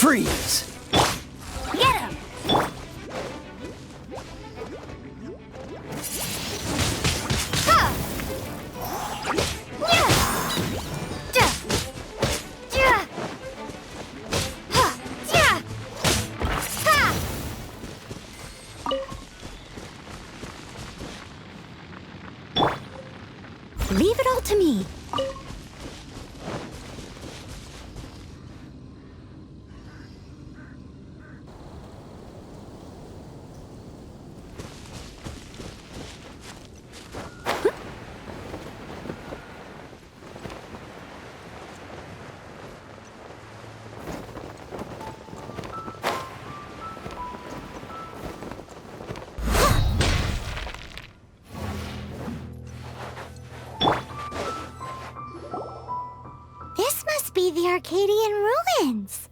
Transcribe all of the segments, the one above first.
Freeze! Get him! Leave it all to me. Be the Arcadian ruins.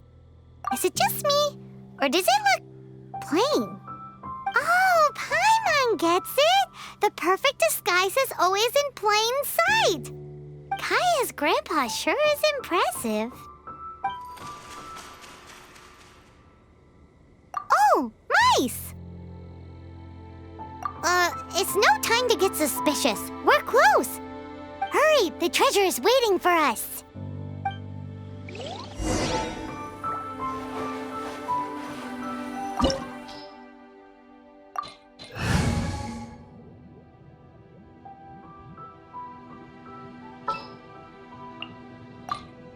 Is it just me, or does it look plain? Oh, Paimon gets it! The perfect disguise is always in plain sight! Kaeya's grandpa sure is impressive. Oh, mice! It's no time to get suspicious. We're close. Hurry, the treasure is waiting for us.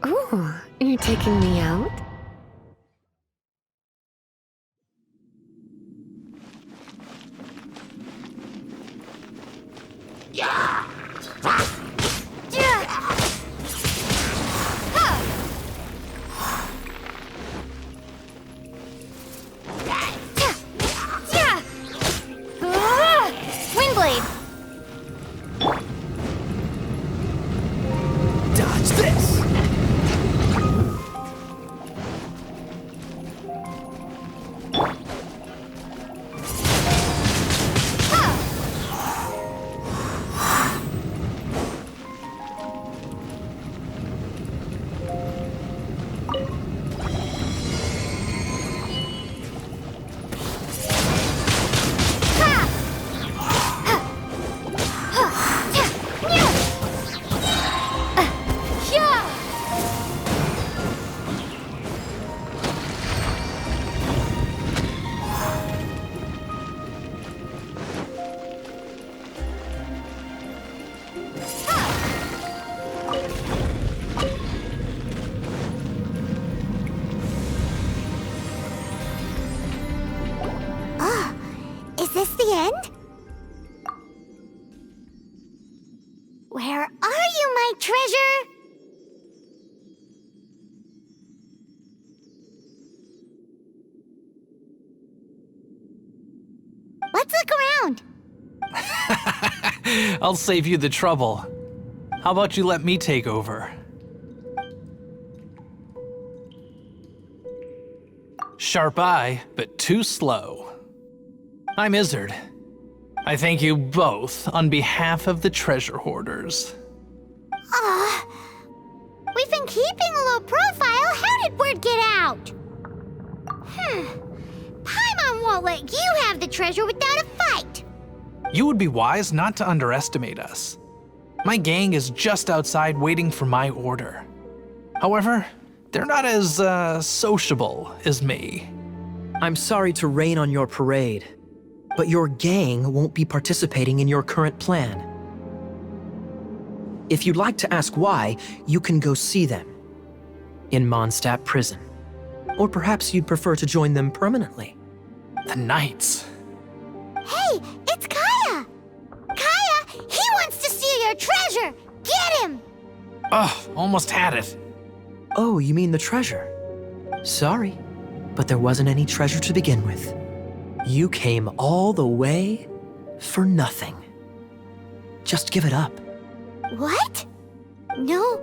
Oh, you're taking me out? Windblade! Dodge this! Is this the end? Where are you, my treasure? Let's look around. I'll save you the trouble. How about you let me take over? Sharp eye, but too slow. I'm Izzard. I thank you both on behalf of the treasure hoarders. We've been keeping a low profile. How did word get out? Paimon won't let you have the treasure without a fight. You would be wise not to underestimate us. My gang is just outside waiting for my order. However, they're not as, sociable as me. I'm sorry to rain on your parade, but your gang won't be participating in your current plan. If you'd like to ask why, you can go see them in Mondstadt Prison. Or perhaps you'd prefer to join them permanently. The Knights. Hey, it's Kaeya! Kaeya, he wants to steal your treasure! Get him! Ugh, almost had it. Oh, you mean the treasure? Sorry, but there wasn't any treasure to begin with. You came all the way for nothing. Just give it up. What? No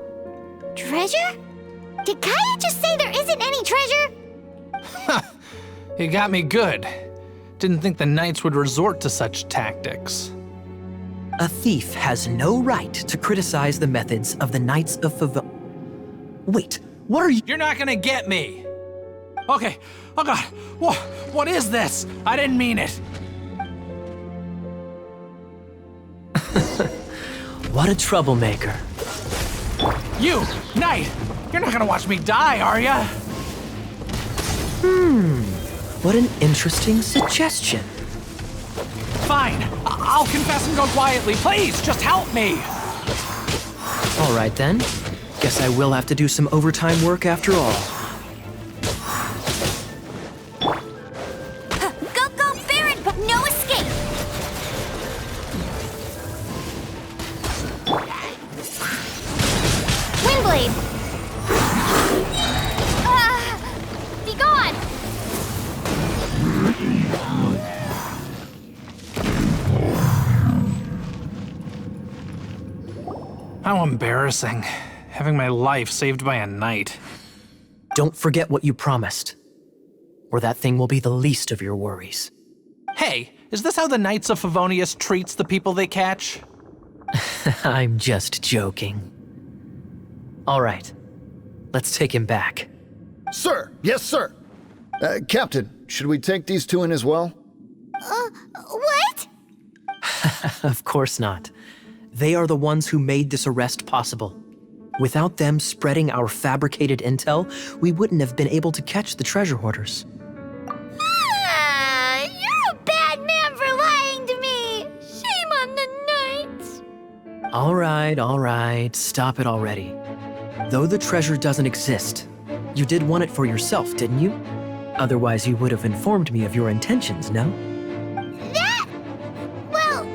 treasure? Did Kaeya just say there isn't any treasure? You got me good. Didn't think the Knights would resort to such tactics. A thief has no right to criticize the methods of the Knights of Favon. Wait, what are you? You're not gonna get me! Okay, oh god, what is this? I didn't mean it. What a troublemaker. You, Knight, you're not gonna watch me die, are ya? What an interesting suggestion. Fine, I'll confess and go quietly. Please, just help me. All right then. Guess I will have to do some overtime work after all. Go, go, Baron, but no escape! Windblade! Be gone! How embarrassing, having my life saved by a knight. Don't forget what you promised, or that thing will be the least of your worries. Hey, is this how the Knights of Favonius treats the people they catch? I'm just joking. All right, let's take him back. Sir, yes, sir. Captain, should we take these two in as well? What? Of course not. They are the ones who made this arrest possible. Without them spreading our fabricated intel, we wouldn't have been able to catch the treasure hoarders. You're a bad man for lying to me! Shame on the Knights! All right, stop it already. Though the treasure doesn't exist, you did want it for yourself, didn't you? Otherwise, you would have informed me of your intentions, no? That? Well,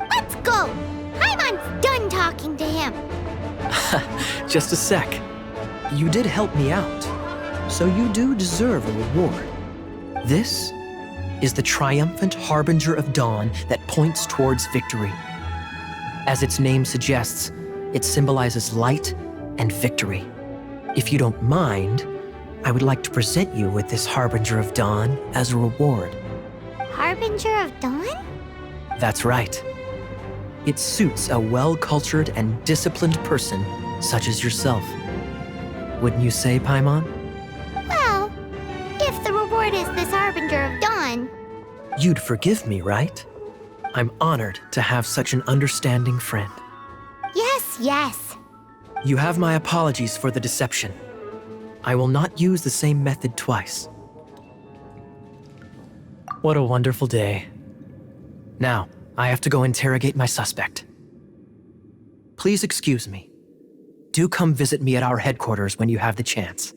let's go! Paimon's done talking to him. Just a sec. You did help me out, so you do deserve a reward. This is the triumphant harbinger of dawn that points towards victory. As its name suggests, it symbolizes light and victory. If you don't mind, I would like to present you with this harbinger of dawn as a reward. Harbinger of Dawn? That's right. It suits a well-cultured and disciplined person such as yourself. Wouldn't you say, Paimon? Well, if the reward is this Harbinger of Dawn, You'd forgive me, right? I'm honored to have such an understanding friend. yes. You have my apologies for the deception. I will not use the same method twice. What a wonderful day. Now, I have to go interrogate my suspect. Please excuse me. Do come visit me at our headquarters when you have the chance.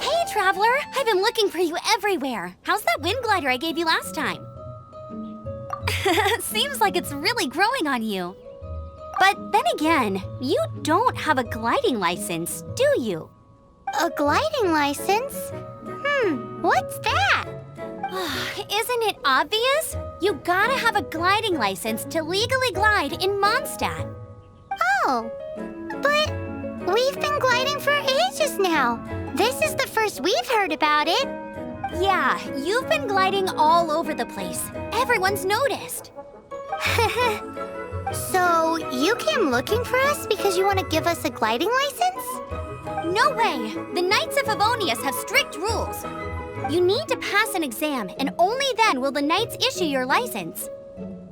Hey, Traveler! I've been looking for you everywhere. How's that wind glider I gave you last time? Seems like it's really growing on you. But then again, you don't have a gliding license, do you? A gliding license? What's that? Isn't it obvious? You gotta have a gliding license to legally glide in Mondstadt. Oh, but we've been gliding for ages now. This is the first we've heard about it. Yeah, you've been gliding all over the place. Everyone's noticed. So you came looking for us because you want to give us a gliding license? No way! The Knights of Favonius have strict rules. You need to pass an exam, and only then will the Knights issue your license.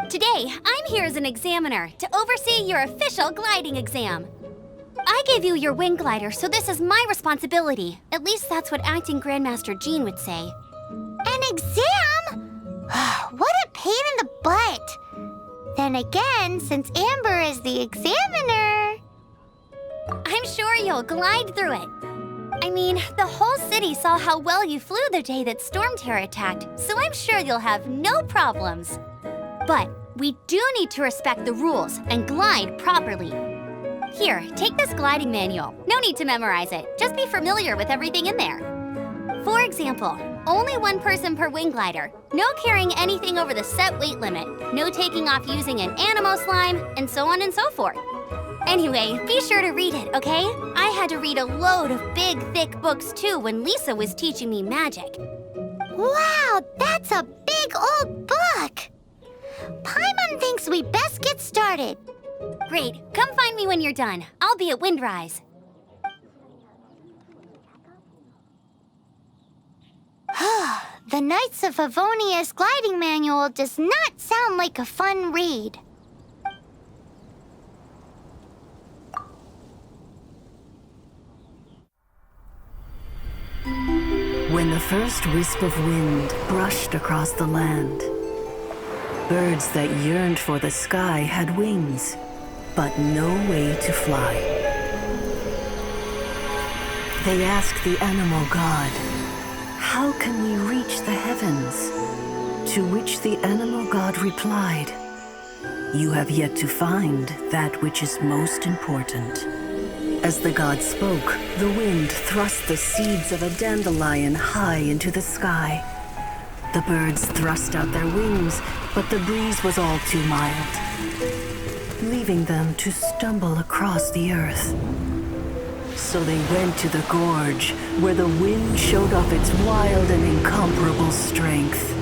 Today, I'm here as an examiner to oversee your official gliding exam. I gave you your wing glider, so this is my responsibility. At least that's what Acting Grandmaster Jean would say. An exam? What a pain in the butt. Then again, since Amber is the examiner... I'm sure you'll glide through it. I mean, the whole city saw how well you flew the day that Storm Terror attacked, so I'm sure you'll have no problems. But we do need to respect the rules and glide properly. Here, take this gliding manual. No need to memorize it. Just be familiar with everything in there. For example, only one person per wing glider. No carrying anything over the set weight limit. No taking off using an animo slime, and so on and so forth. Anyway, be sure to read it, okay? I had to read a load of big, thick books too when Lisa was teaching me magic. Wow, that's a big old book! Paimon thinks we best get started. Great, come find me when you're done. I'll be at Windrise. The Knights of Favonius gliding manual does not sound like a fun read. When the first wisp of wind brushed across the land, birds that yearned for the sky had wings, but no way to fly. They asked the animal god, "How can we reach the heavens?" To which the animal god replied, "You have yet to find that which is most important." As the god spoke, the wind thrust the seeds of a dandelion high into the sky. The birds thrust out their wings, but the breeze was all too mild, leaving them to stumble across the earth. So they went to the gorge, where the wind showed off its wild and incomparable strength.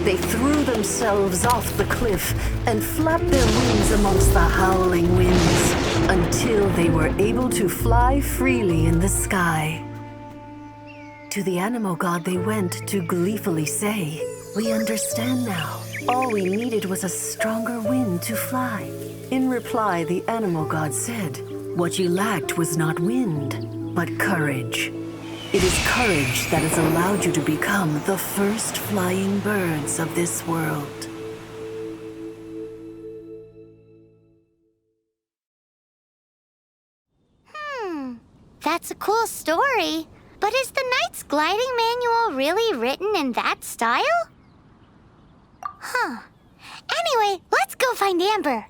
They threw themselves off the cliff and flapped their wings amongst the howling winds until they were able to fly freely in the sky. To the animal god they went to gleefully say, "We understand now. All we needed was a stronger wind to fly." In reply, the animal god said, "What you lacked was not wind, but courage. It is courage that has allowed you to become the first flying birds of this world." That's a cool story. But is the Knight's gliding manual really written in that style? Anyway, let's go find Amber.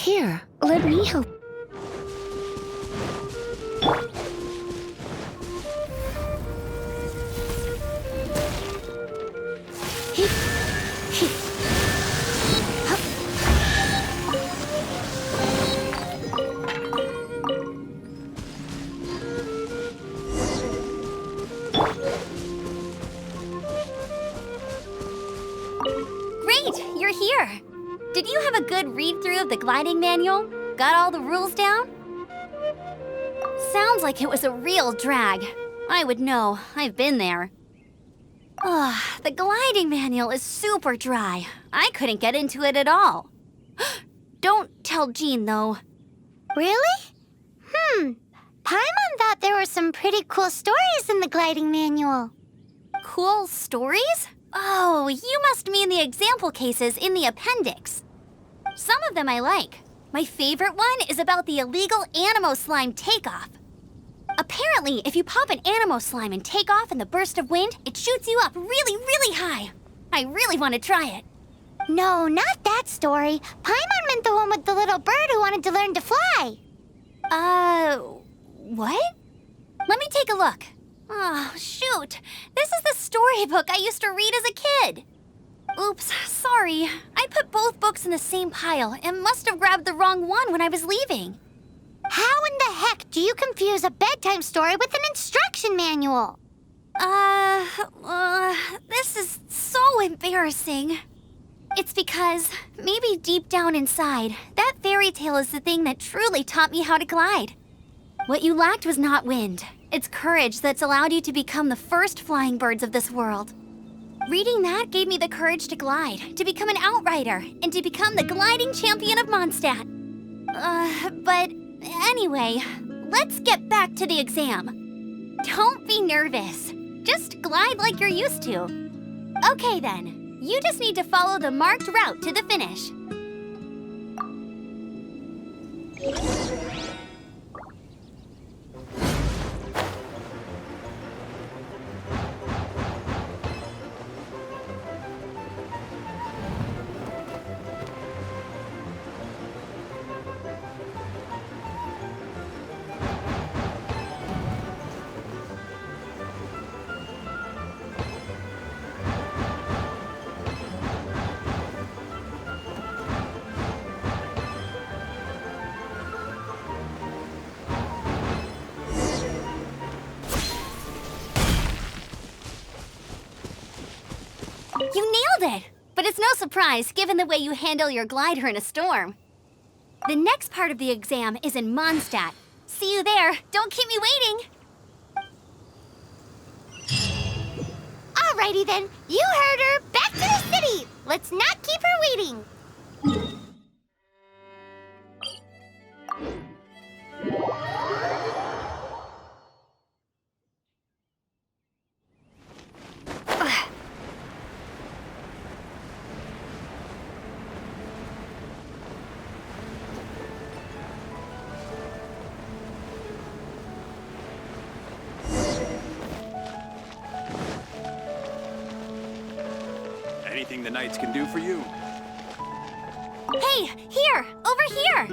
Here, let me help. Great, you're here. Did you have a good read-through of the gliding manual? Got all the rules down? Sounds like it was a real drag. I would know, I've been there. Ugh, the gliding manual is super dry. I couldn't get into it at all. Don't tell Jean, though. Really? Paimon thought there were some pretty cool stories in the gliding manual. Cool stories? Oh, you must mean the example cases in the appendix. Some of them I like. My favorite one is about the illegal Animo Slime takeoff. Apparently, if you pop an Animo Slime and take off in the burst of wind, it shoots you up really, really high. I really want to try it. No, not that story. Paimon meant the one with the little bird who wanted to learn to fly. What? Let me take a look. Oh, shoot. This is the storybook I used to read as a kid. Oops, sorry. I put both books in the same pile and must have grabbed the wrong one when I was leaving. How in the heck do you confuse a bedtime story with an instruction manual? This is so embarrassing. It's because, maybe deep down inside, that fairy tale is the thing that truly taught me how to glide. What you lacked was not wind. It's courage that's allowed you to become the first flying birds of this world. Reading that gave me the courage to glide, to become an outrider, and to become the gliding champion of Mondstadt. But anyway, let's get back to the exam. Don't be nervous. Just glide like you're used to. Okay then, you just need to follow the marked route to the finish. You nailed it! But it's no surprise, given the way you handle your glider in a storm. The next part of the exam is in Mondstadt. See you there. Don't keep me waiting. Alrighty then, you heard her. Back to the city. Let's not keep her waiting. Anything the Knights can do for you? Hey, here! Over here!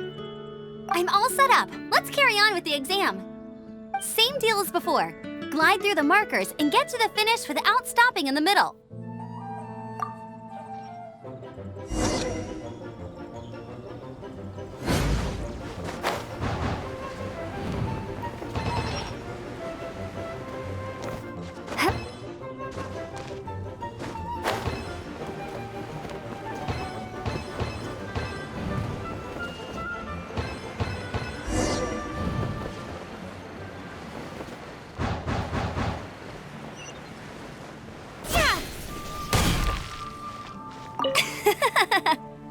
I'm all set up. Let's carry on with the exam. Same deal as before. Glide through the markers and get to the finish without stopping in the middle.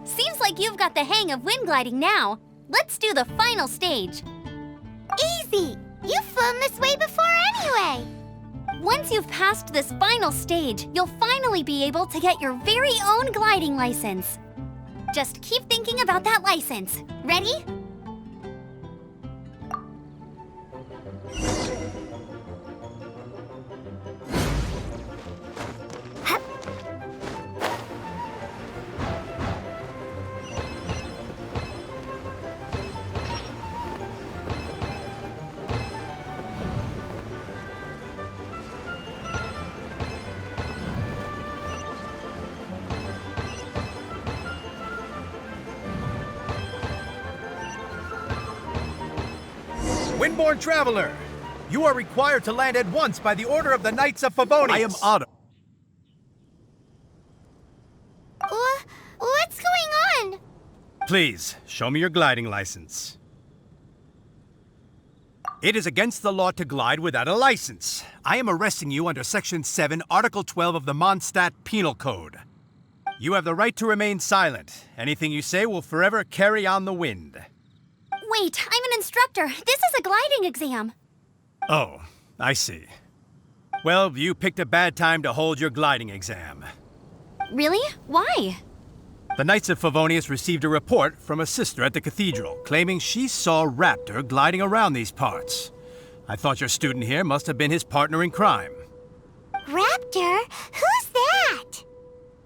Seems like you've got the hang of wind gliding now. Let's do the final stage. Easy. You've flown this way before anyway. Once you've passed this final stage, you'll finally be able to get your very own gliding license. Just keep thinking about that license. Ready? Windborn Traveler, you are required to land at once by the order of the Knights of Favonius. I am Otto. What's going on? Please, show me your gliding license. It is against the law to glide without a license. I am arresting you under Section 7, Article 12 of the Mondstadt Penal Code. You have the right to remain silent. Anything you say will forever carry on the wind. Wait, I'm an instructor. This is a gliding exam. Oh, I see. Well, you picked a bad time to hold your gliding exam. Really? Why? The Knights of Favonius received a report from a sister at the cathedral claiming she saw Raptor gliding around these parts. I thought your student here must have been his partner in crime. Raptor? Who's that?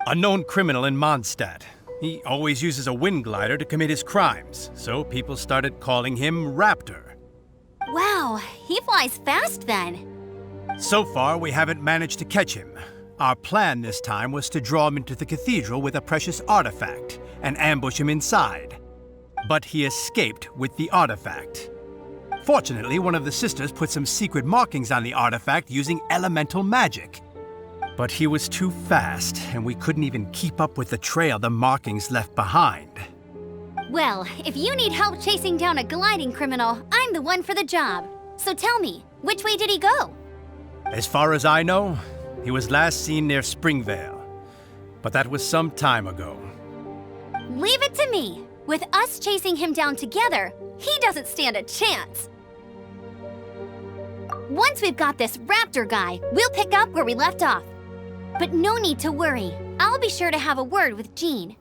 A known criminal in Mondstadt. He always uses a wind glider to commit his crimes, so people started calling him Raptor. Wow, he flies fast then. So far, we haven't managed to catch him. Our plan this time was to draw him into the cathedral with a precious artifact and ambush him inside. But he escaped with the artifact. Fortunately, one of the sisters put some secret markings on the artifact using elemental magic. But he was too fast, and we couldn't even keep up with the trail the markings left behind. Well, if you need help chasing down a gliding criminal, I'm the one for the job. So tell me, which way did he go? As far as I know, he was last seen near Springvale. But that was some time ago. Leave it to me. With us chasing him down together, he doesn't stand a chance. Once we've got this Raptor guy, we'll pick up where we left off. But no need to worry. I'll be sure to have a word with Jean.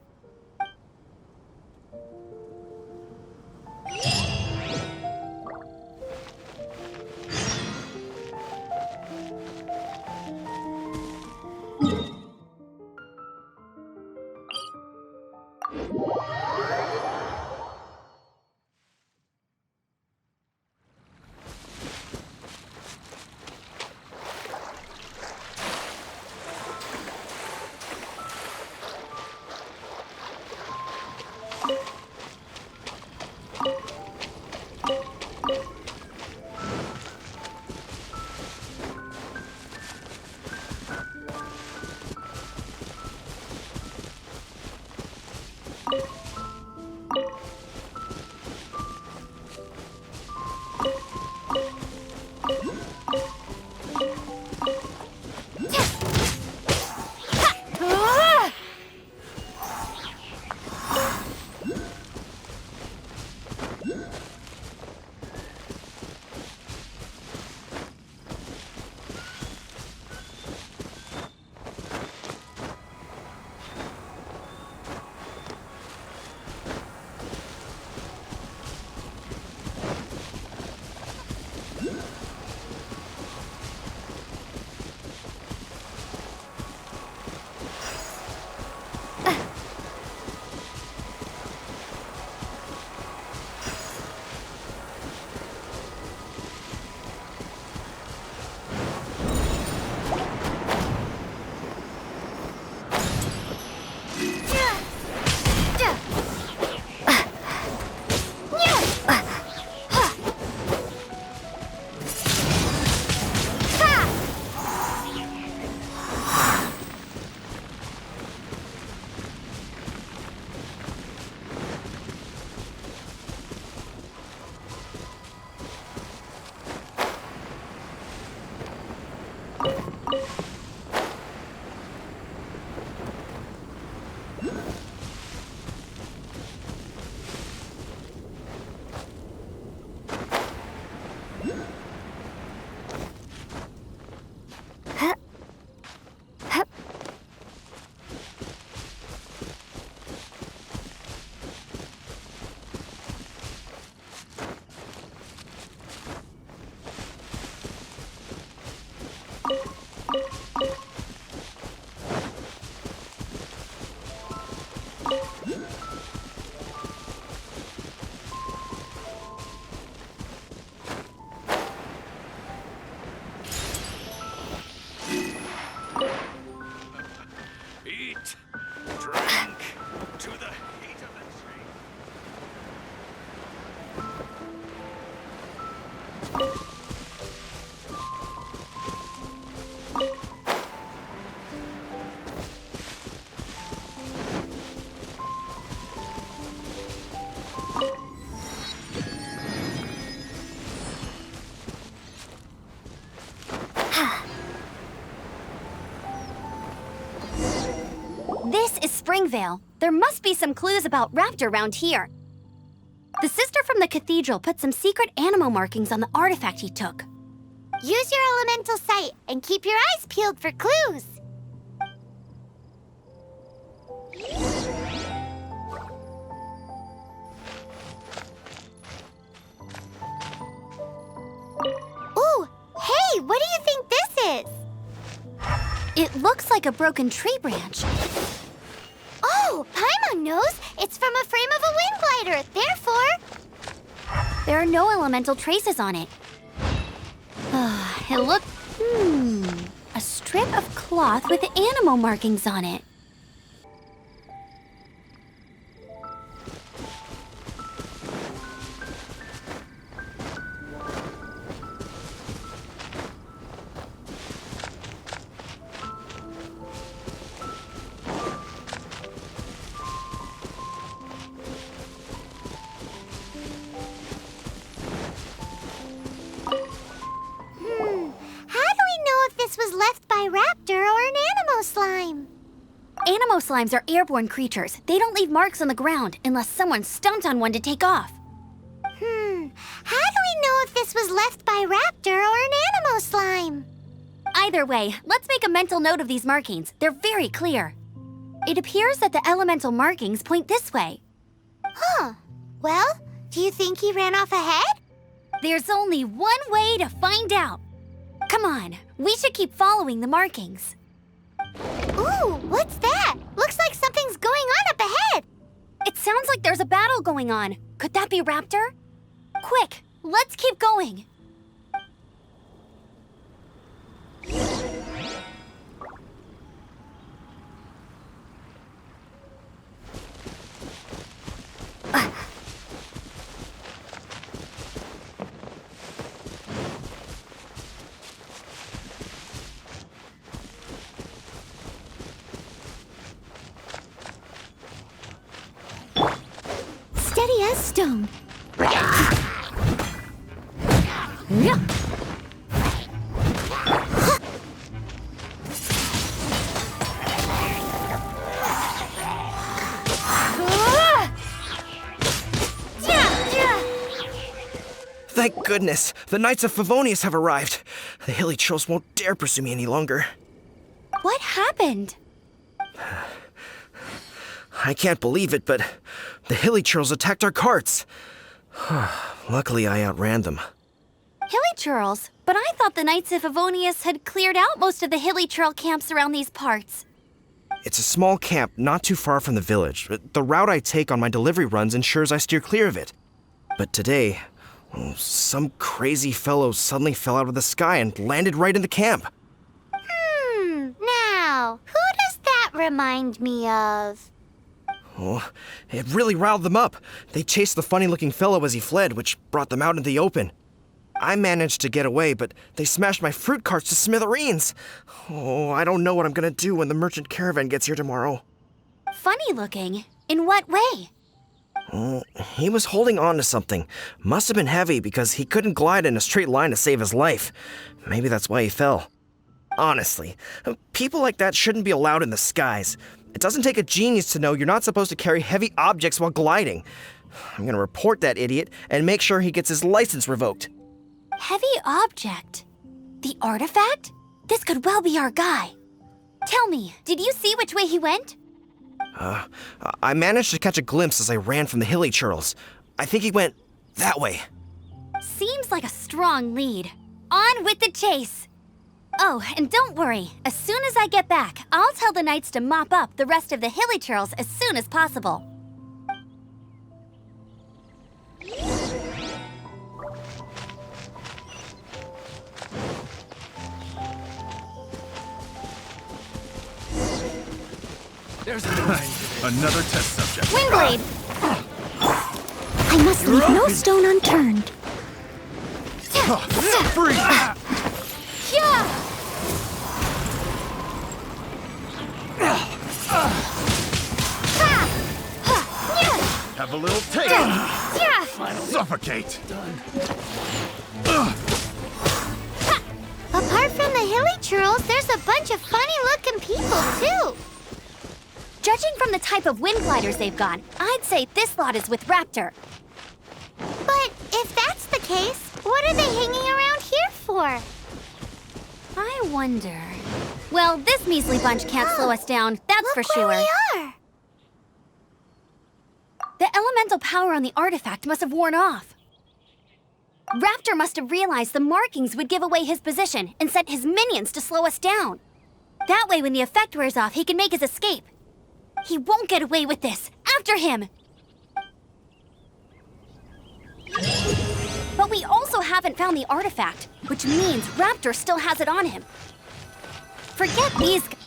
Vale. There must be some clues about Raptor around here. The sister from the cathedral put some secret animal markings on the artifact he took. Use your elemental sight and keep your eyes peeled for clues. Ooh, hey, what do you think this is? It looks like a broken tree branch. Oh, Paimon knows. It's from a frame of a wind glider. Therefore, There are no elemental traces on it. It looked... a strip of cloth with animal markings on it. how do we know if this was left by Raptor or an Animo slime? Animo slimes are airborne creatures. They don't leave marks on the ground unless someone stomped on one to take off. How do we know if this was left by Raptor or an Animo slime? Either way, let's make a mental note of these markings. They're very clear. It appears that the elemental markings point this way. Huh. Well, do you think he ran off ahead? There's only one way to find out. Come on, we should keep following the markings. Ooh, what's that? Looks like something's going on up ahead. It sounds like there's a battle going on. Could that be Raptor? Quick, let's keep going. Steady as stone. Thank goodness, the Knights of Favonius have arrived. The hilly trolls won't dare pursue me any longer. What happened? I can't believe it, but the hilly trolls attacked our carts. Luckily, I outran them. Hilly churls? But I thought the Knights of Favonius had cleared out most of the hilly churl camps around these parts. It's a small camp not too far from the village. The route I take on my delivery runs ensures I steer clear of it. But today, some crazy fellow suddenly fell out of the sky and landed right in the camp. Now, who does that remind me of? Oh, it really riled them up. They chased the funny-looking fellow as he fled, which brought them out into the open. I managed to get away, but they smashed my fruit carts to smithereens. Oh, I don't know what I'm gonna do when the merchant caravan gets here tomorrow. Funny looking? In what way? He was holding on to something. Must have been heavy because he couldn't glide in a straight line to save his life. Maybe that's why he fell. Honestly, people like that shouldn't be allowed in the skies. It doesn't take a genius to know you're not supposed to carry heavy objects while gliding. I'm gonna report that idiot and make sure he gets his license revoked. Heavy object? The artifact? This could well be our guy. Tell me, did you see which way he went? I managed to catch a glimpse as I ran from the hilly churls. I think he went that way. Seems like a strong lead. On with the chase! Oh, and don't worry. As soon as I get back, I'll tell the knights to mop up the rest of the hilly churls as soon as possible. There's Another test subject. Windblade! I must leave no stone unturned. Free! Yeah! Have a little taste. Yeah! Suffocate. Apart from the hilly churls, there's a bunch of funny-looking people, too. Judging from the type of wind gliders they've got, I'd say this lot is with Raptor. But if that's the case, what are they hanging around here for? I wonder... Well, this measly bunch can't slow us down, that's for sure. Look where we are! The elemental power on the artifact must have worn off. Raptor must have realized the markings would give away his position and sent his minions to slow us down. That way, when the effect wears off, he can make his escape. He won't get away with this. After him! But we also haven't found the artifact, which means Raptor still has it on him. Forget these guys.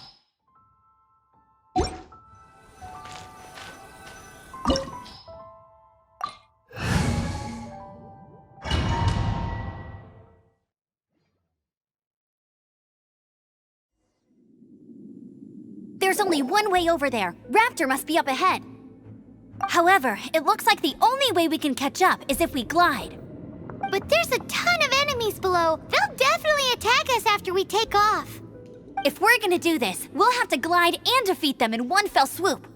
There's only one way over there. Raptor must be up ahead. However, it looks like the only way we can catch up is if we glide. But there's a ton of enemies below. They'll definitely attack us after we take off. If we're gonna do this, we'll have to glide and defeat them in one fell swoop.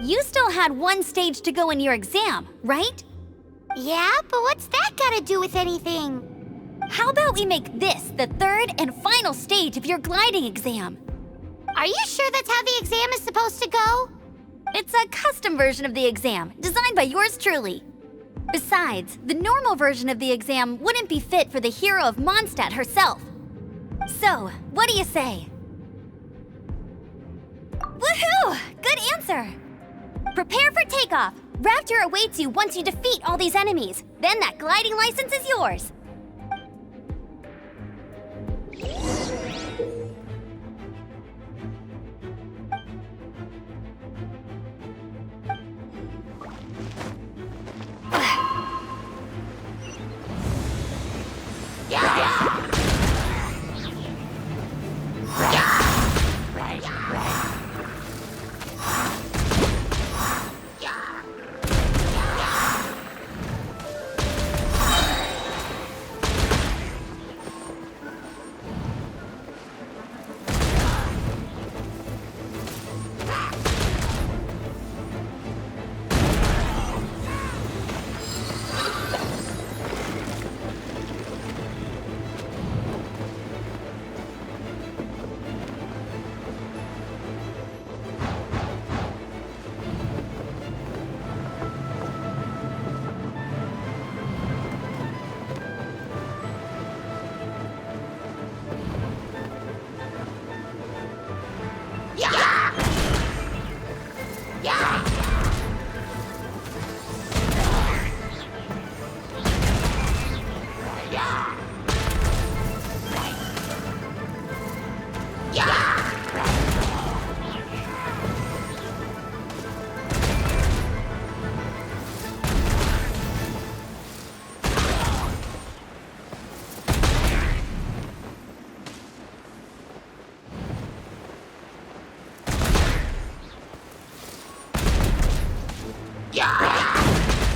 You still had one stage to go in your exam, right? Yeah, but what's that got to do with anything? How about we make this the third and final stage of your gliding exam? Are you sure that's how the exam is supposed to go? It's a custom version of the exam, designed by yours truly. Besides, the normal version of the exam wouldn't be fit for the hero of Mondstadt herself. So, what do you say? Woohoo! Good answer! Prepare for takeoff. Raptor awaits you once you defeat all these enemies. Then that gliding license is yours.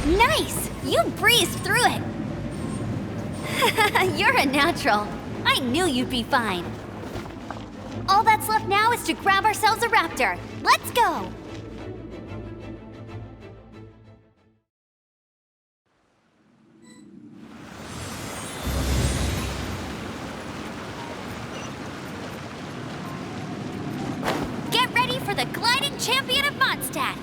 Nice! You breezed through it! You're a natural. I knew you'd be fine. All that's left now is to grab ourselves a raptor. Let's go! Get ready for the gliding champion of Mondstadt!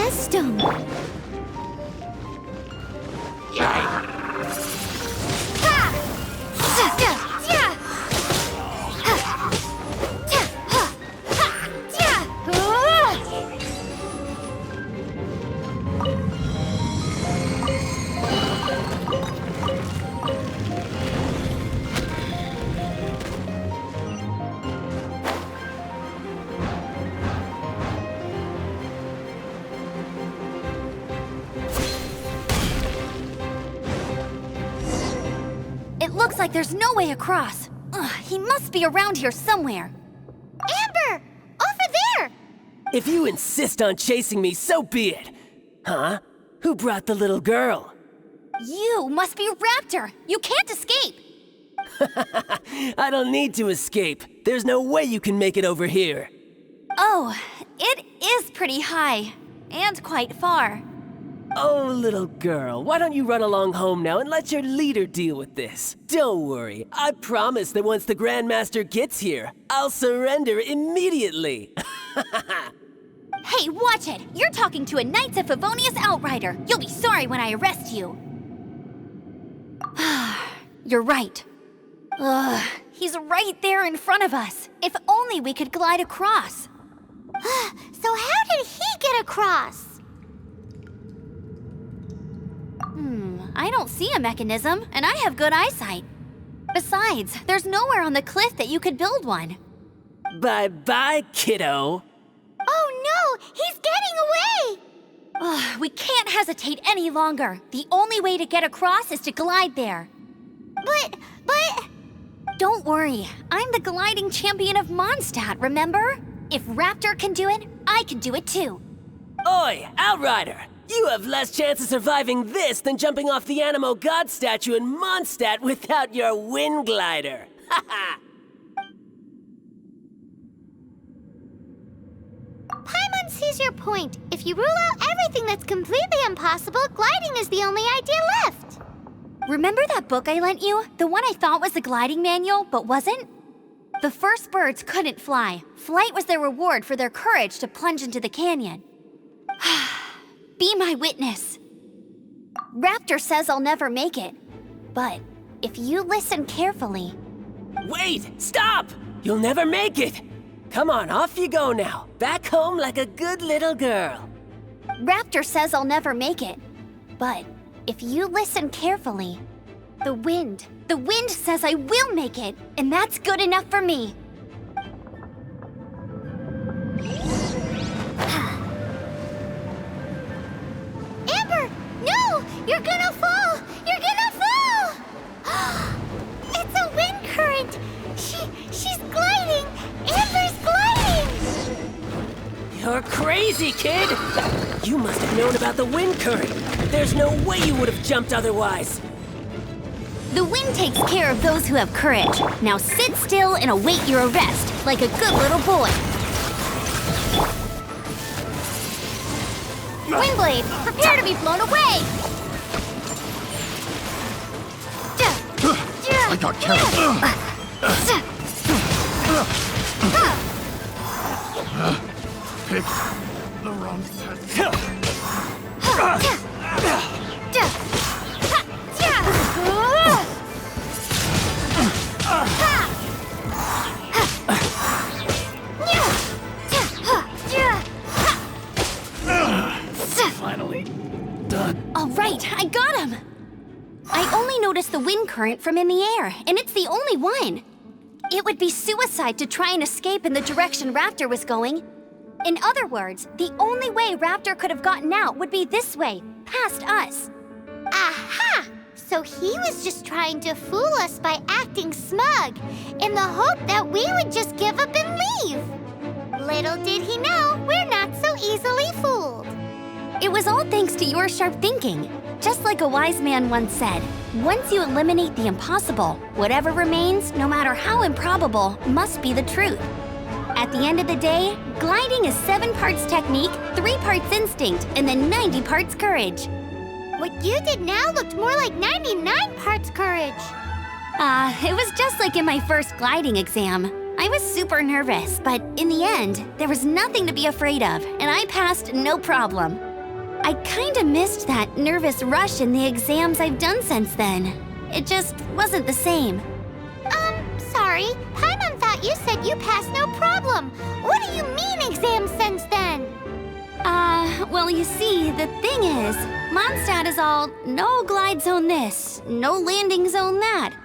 Kaia's stone. It looks like there's no way across. Ugh, he must be around here somewhere. Amber! Over there! If you insist on chasing me, so be it. Huh? Who brought the little girl? You must be Raptor. You can't escape. I don't need to escape. There's no way you can make it over here. Oh, it is pretty high. And quite far. Oh, little girl, why don't you run along home now and let your leader deal with this? Don't worry, I promise that once the Grandmaster gets here, I'll surrender immediately. Hey, watch it! You're talking to a Knights of Favonius outrider. You'll be sorry when I arrest you. You're right. Ugh, he's right there in front of us. If only we could glide across. So how did he get across? I don't see a mechanism, and I have good eyesight. Besides, there's nowhere on the cliff that you could build one. Bye-bye, kiddo. Oh no! He's getting away! Ugh, we can't hesitate any longer. The only way to get across is to glide there. But... Don't worry, I'm the gliding champion of Mondstadt, remember? If Raptor can do it, I can do it too. Oi, Outrider! You have less chance of surviving this than jumping off the Animo God statue in Mondstadt without your wind glider. Haha! Paimon sees your point. If you rule out everything that's completely impossible, gliding is the only idea left. Remember that book I lent you? The one I thought was the gliding manual, but wasn't? The first birds couldn't fly. Flight was their reward for their courage to plunge into the canyon. Be my witness. Raptor says I'll never make it. But if you listen carefully... Wait! Stop! You'll never make it! Come on, off you go now. Back home like a good little girl. Raptor says I'll never make it. But if you listen carefully, the wind says I will make it, and that's good enough for me. Amber! No! You're gonna fall! You're gonna fall! It's a wind current! She's gliding! Amber's gliding! You're crazy, kid! You must have known about the wind current. There's no way you would have jumped otherwise. The wind takes care of those who have courage. Now sit still and await your arrest, like a good little boy. Windblade, prepare to be blown away! I got carried. Pick the wrong test. Finally done. All right, I got him! I only noticed the wind current from in the air, and it's the only one. It would be suicide to try and escape in the direction Raptor was going. In other words, the only way Raptor could have gotten out would be this way, past us. Aha! So he was just trying to fool us by acting smug, in the hope that we would just give up and leave. Little did he know, we're not so easily fooled. It was all thanks to your sharp thinking. Just like a wise man once said, once you eliminate the impossible, whatever remains, no matter how improbable, must be the truth. At the end of the day, gliding is 7 parts technique, 3 parts instinct, and then 90 parts courage. What you did now looked more like 99 parts courage. It was just like in my first gliding exam. I was super nervous, but in the end, there was nothing to be afraid of, and I passed no problem. I kinda missed that nervous rush in the exams I've done since then. It just wasn't the same. Sorry. Paimon thought you said you passed no problem. What do you mean exams since then? Well, you see, the thing is, Mondstadt is all no glide zone this, no landing zone that.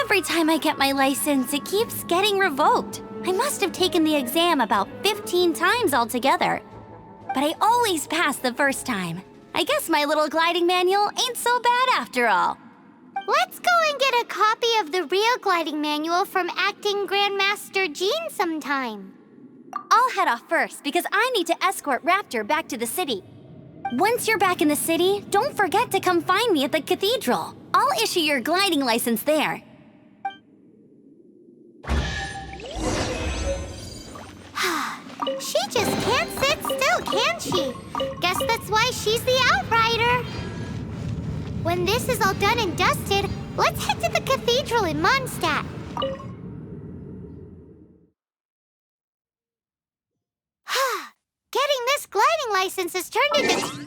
Every time I get my license, it keeps getting revoked. I must have taken the exam about 15 times altogether. But I always pass the first time. I guess my little gliding manual ain't so bad after all. Let's go and get a copy of the real gliding manual from Acting Grandmaster Jean sometime. I'll head off first because I need to escort Raptor back to the city. Once you're back in the city, don't forget to come find me at the cathedral. I'll issue your gliding license there. She just can't sit still, can she? Guess that's why she's the Outrider. When this is all done and dusted, let's head to the cathedral in Mondstadt. Getting this gliding license has turned into...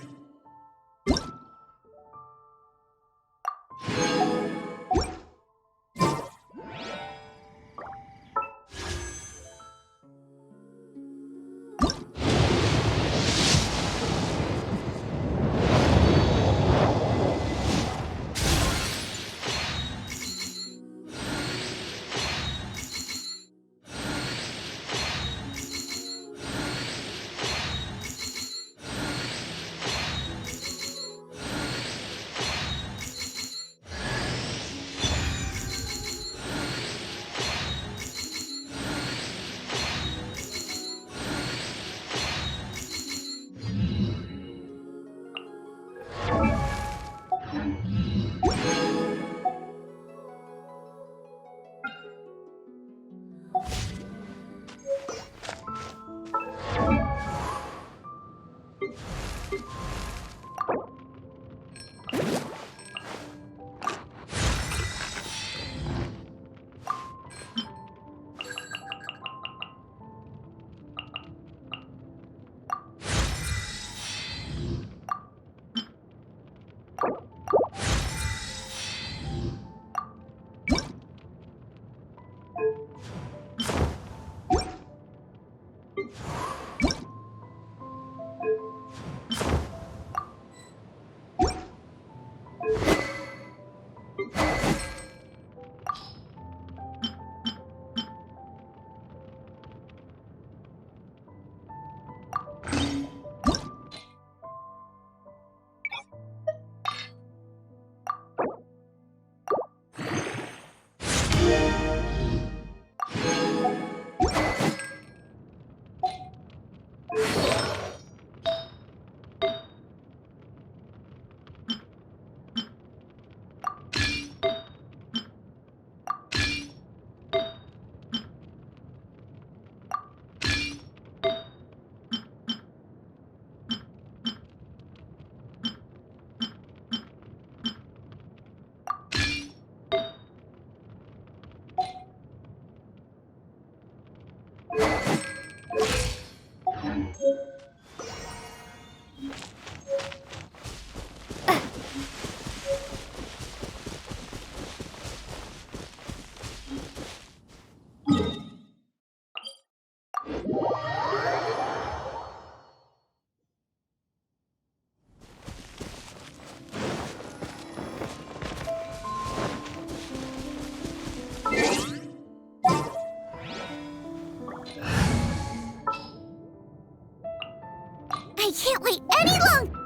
I can't wait any longer!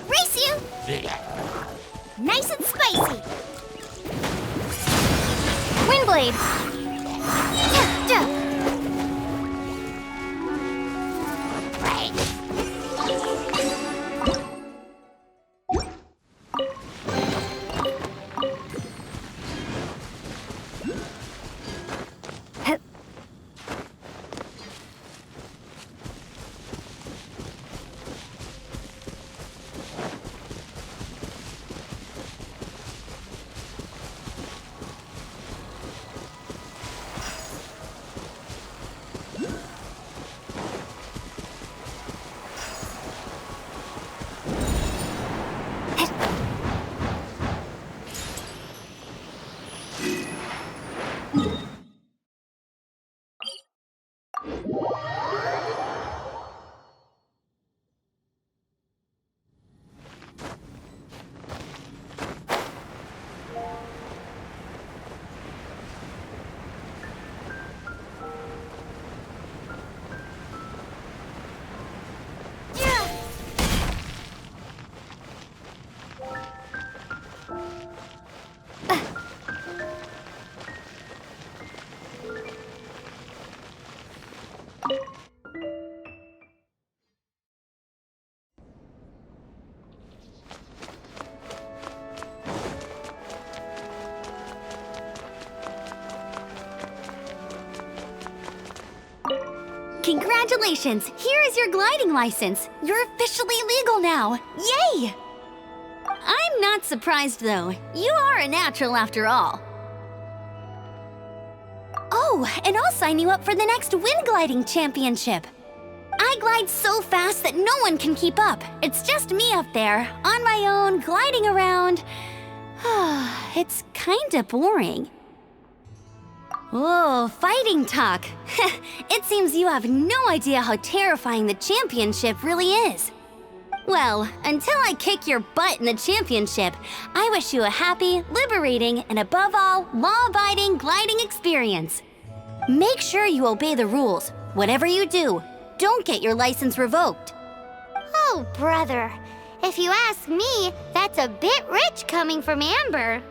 Race you! Nice and spicy! Windblade! Right. Congratulations! Here is your gliding license. You're officially legal now. Yay! I'm not surprised, though. You are a natural after all. Oh, and I'll sign you up for the next wind gliding championship. I glide so fast that no one can keep up. It's just me up there, on my own, gliding around. It's kinda boring. Whoa, fighting talk. It seems you have no idea how terrifying the championship really is. Well, until I kick your butt in the championship, I wish you a happy, liberating, and above all, law-abiding gliding experience. Make sure you obey the rules. Whatever you do, don't get your license revoked. Oh, brother. If you ask me, that's a bit rich coming from Amber.